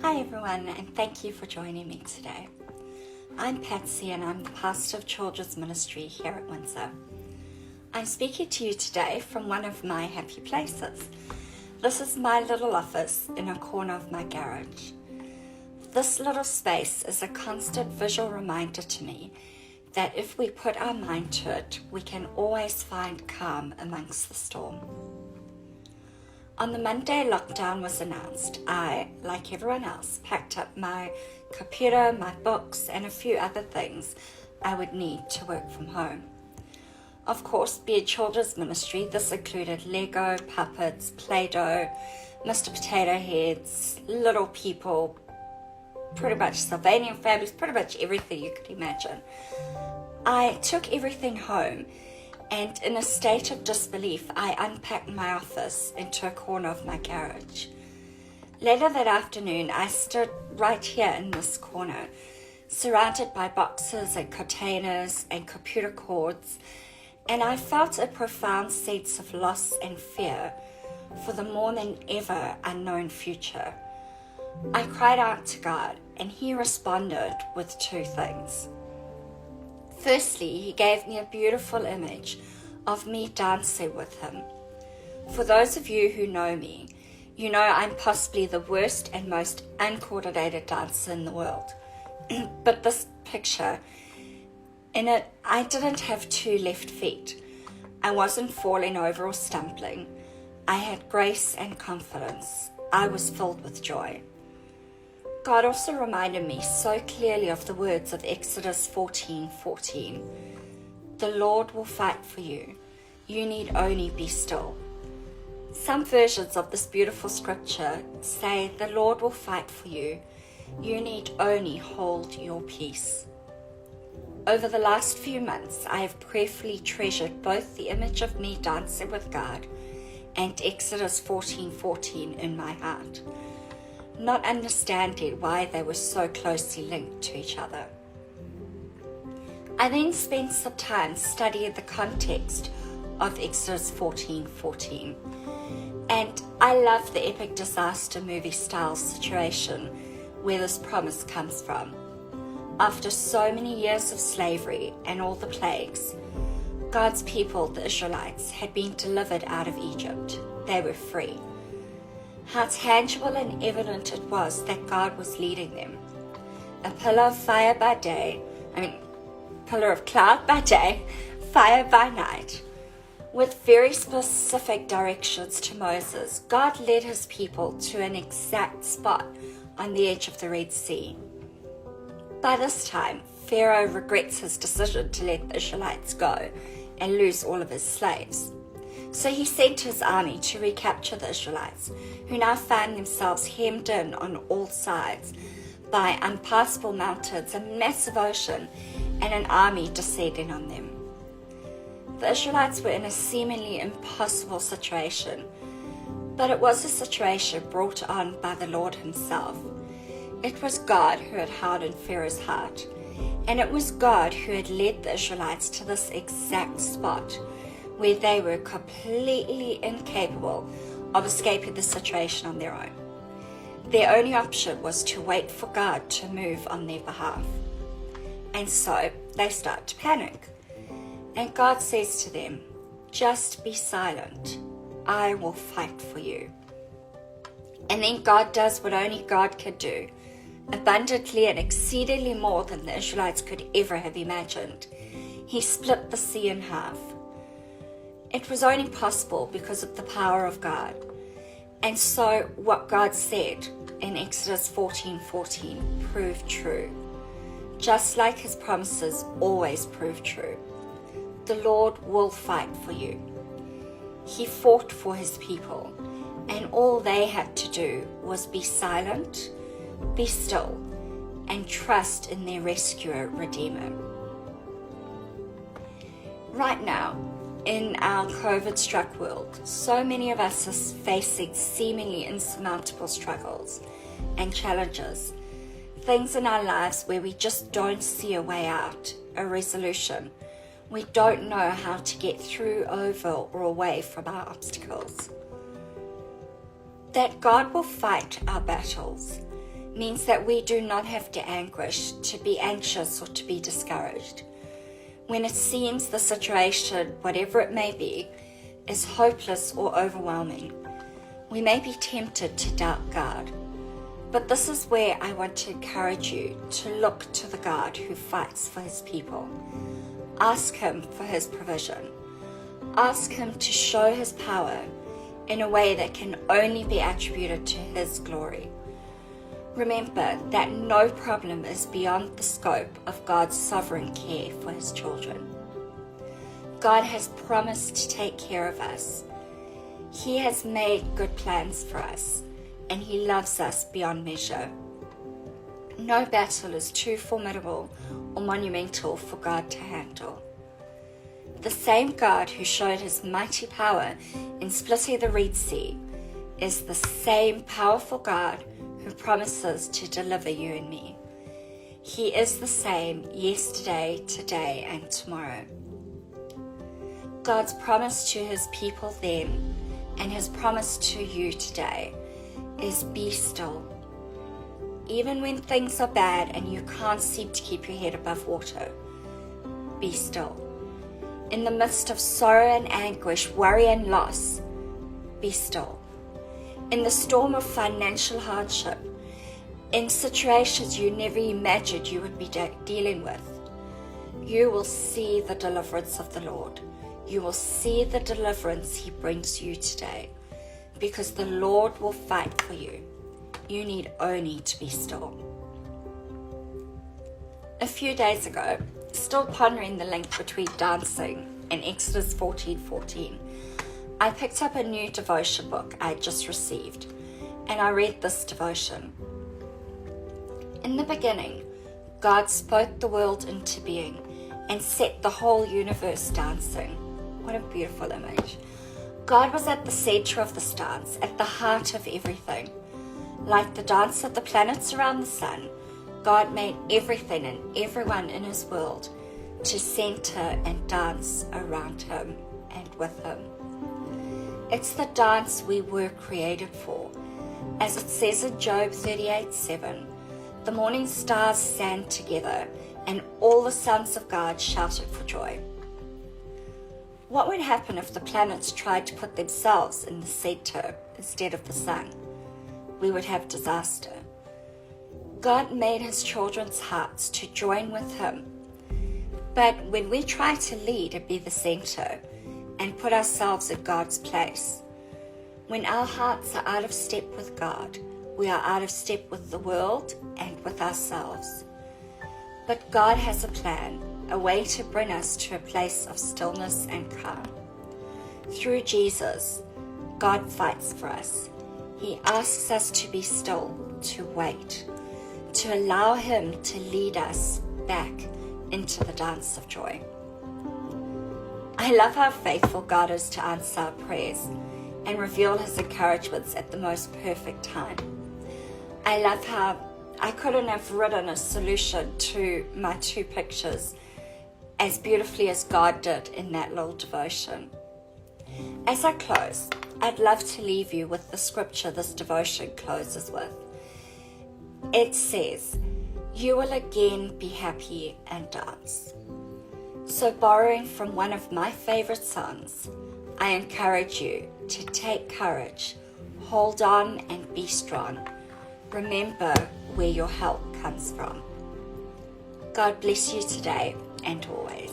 Hi everyone, and thank you for joining me today. I'm Patsy and I'm the pastor of Children's Ministry here at Windsor. I'm speaking to you today from one of my happy places. This is my little office in a corner of my garage. This little space is a constant visual reminder to me that if we put our mind to it, we can always find calm amongst the storm. On the Monday lockdown was announced, I, like everyone else, packed up my computer, my books, and a few other things I would need to work from home. Of course, being Children's Ministry, this included Lego, puppets, Play-Doh, Mr. Potato Heads, little people, pretty much Sylvanian families, pretty much everything you could imagine. I took everything home, and in a state of disbelief, I unpacked my office into a corner of my garage. Later that afternoon, I stood right here in this corner, surrounded by boxes and containers and computer cords, and I felt a profound sense of loss and fear for the more than ever unknown future. I cried out to God, and He responded with two things. Firstly, He gave me a beautiful image of me dancing with Him. For those of you who know me, you know I'm possibly the worst and most uncoordinated dancer in the world. But this picture, in it, I didn't have two left feet. I wasn't falling over or stumbling. I had grace and confidence. I was filled with joy. God also reminded me so clearly of the words of Exodus 14:14. The Lord will fight for you. You need only be still. Some versions of this beautiful scripture say the Lord will fight for you. You need only hold your peace. Over the last few months, I have prayerfully treasured both the image of me dancing with God and Exodus 14:14 in my heart, not understanding why they were so closely linked to each other. I then spent some time studying the context of Exodus 14:14, and I love the epic disaster movie style situation where this promise comes from. After so many years of slavery and all the plagues, God's people, the Israelites, had been delivered out of Egypt. They were free. How tangible and evident it was that God was leading them. A pillar of cloud by day, fire by night. With very specific directions to Moses, God led His people to an exact spot on the edge of the Red Sea. By this time, Pharaoh regrets his decision to let the Israelites go and lose all of his slaves. So he sent his army to recapture the Israelites, who now found themselves hemmed in on all sides by impassable mountains, a massive ocean, and an army descending on them. The Israelites were in a seemingly impossible situation, but it was a situation brought on by the Lord Himself. It was God who had hardened Pharaoh's heart, and it was God who had led the Israelites to this exact spot where they were completely incapable of escaping the situation on their own. Their only option was to wait for God to move on their behalf. And so they start to panic. And God says to them, just be silent. I will fight for you. And then God does what only God could do, abundantly and exceedingly more than the Israelites could ever have imagined. He split the sea in half. It was only possible because of the power of God. And so what God said in Exodus 14:14 proved true. Just like His promises always prove true. The Lord will fight for you. He fought for His people, and all they had to do was be silent, be still, and trust in their rescuer, Redeemer. Right now, in our COVID-struck world, so many of us are facing seemingly insurmountable struggles and challenges, things in our lives where we just don't see a way out, a resolution. We don't know how to get through, over, or away from our obstacles. That God will fight our battles means that we do not have to anguish, to be anxious, or to be discouraged. When it seems the situation, whatever it may be, is hopeless or overwhelming, we may be tempted to doubt God. But this is where I want to encourage you to look to the God who fights for his people. Ask him for his provision. Ask him to show his power in a way that can only be attributed to his glory. Remember that no problem is beyond the scope of God's sovereign care for his children. God has promised to take care of us. He has made good plans for us, and he loves us beyond measure. No battle is too formidable or monumental for God to handle. The same God who showed his mighty power in splitting the Red Sea is the same powerful God who promises to deliver you and me. He is the same yesterday, today, and tomorrow. God's promise to his people then, and his promise to you today, is be still. Even when things are bad and you can't seem to keep your head above water, be still. In the midst of sorrow and anguish, worry and loss, be still. In the storm of financial hardship, in situations you never imagined you would be dealing with, you will see the deliverance of the Lord. You will see the deliverance he brings you today, because the Lord will fight for you. You need only to be still. A few days ago, still pondering the link between dancing and Exodus 14:14, I picked up a new devotion book I had just received, and I read this devotion. In the beginning, God spoke the world into being and set the whole universe dancing. What a beautiful image. God was at the center of this dance, at the heart of everything. Like the dance of the planets around the sun, God made everything and everyone in his world to center and dance around him and with him. It's the dance we were created for. As it says in Job 38:7, the morning stars sang together and all the sons of God shouted for joy. What would happen if the planets tried to put themselves in the center instead of the sun? We would have disaster. God made his children's hearts to join with him. But when we try to lead and be the center and put ourselves in God's place, when our hearts are out of step with God, we are out of step with the world and with ourselves. But God has a plan, a way to bring us to a place of stillness and calm. Through Jesus, God fights for us. He asks us to be still, to wait, to allow him to lead us back into the dance of joy. I love how faithful God is to answer our prayers and reveal his encouragements at the most perfect time. I love how I couldn't have written a solution to my two pictures as beautifully as God did in that little devotion. As I close, I'd love to leave you with the scripture this devotion closes with. It says, "You will again be happy and dance." So borrowing from one of my favorite songs, I encourage you to take courage, hold on and be strong. Remember where your help comes from. God bless you today and always.